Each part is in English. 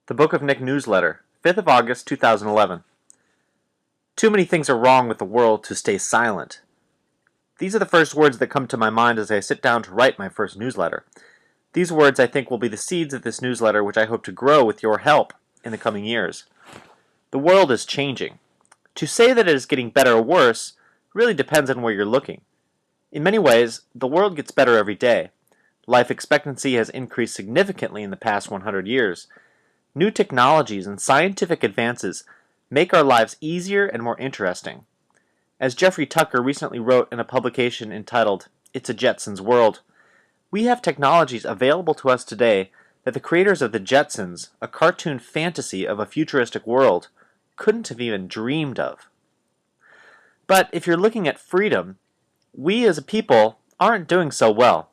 The Book of Nick newsletter, 5th of August, 2011. Too many things are wrong with the world to stay silent. These are the first words that come to my mind as I sit down to write my first newsletter. These words, I think, will be the seeds of this newsletter which I hope to grow with your help in the coming years. The world is changing. To say that it is getting better or worse really depends on where you're looking. In many ways, the world gets better every day. Life expectancy has increased significantly in the past 100 years. New technologies and scientific advances make our lives easier and more interesting. As Jeffrey Tucker recently wrote in a publication entitled, "It's a Jetsons World," we have technologies available to us today that the creators of the Jetsons, a cartoon fantasy of a futuristic world, couldn't have even dreamed of. But if you're looking at freedom, we as a people aren't doing so well.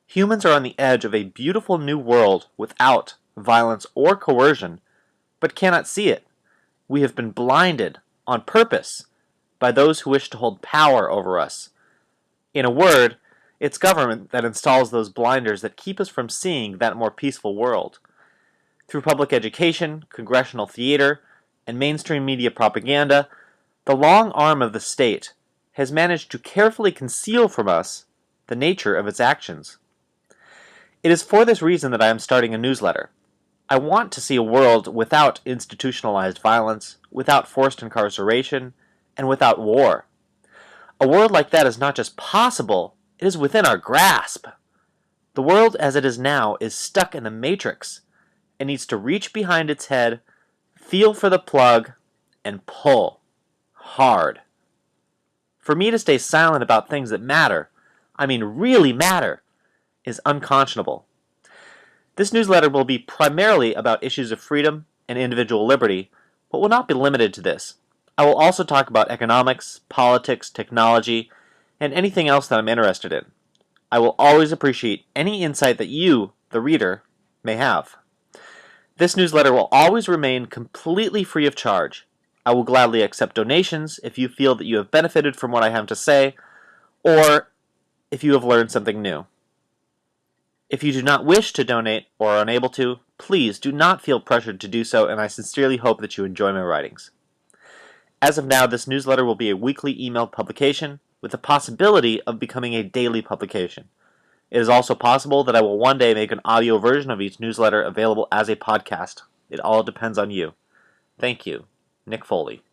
Humans are on the edge of a beautiful new world without violence or coercion, but cannot see it. We have been blinded, on purpose, by those who wish to hold power over us. In a word, it's government that installs those blinders that keep us from seeing that more peaceful world. Through public education, congressional theater, and mainstream media propaganda, the long arm of the state has managed to carefully conceal from us the nature of its actions. It is for this reason that I am starting a newsletter. I want to see a world without institutionalized violence, without forced incarceration, and without war. A world like that is not just possible, it is within our grasp. The world as it is now is stuck in the matrix. It needs to reach behind its head, feel for the plug, and pull hard. For me to stay silent about things that matter, I mean really matter, is unconscionable. This newsletter will be primarily about issues of freedom and individual liberty, but will not be limited to this. I will also talk about economics, politics, technology, and anything else that I'm interested in. I will always appreciate any insight that you, the reader, may have. This newsletter will always remain completely free of charge. I will gladly accept donations if you feel that you have benefited from what I have to say, or if you have learned something new. If you do not wish to donate or are unable to, please do not feel pressured to do so, and I sincerely hope that you enjoy my writings. As of now, this newsletter will be a weekly emailed publication with the possibility of becoming a daily publication. It is also possible that I will one day make an audio version of each newsletter available as a podcast. It all depends on you. Thank you. Nick Foley.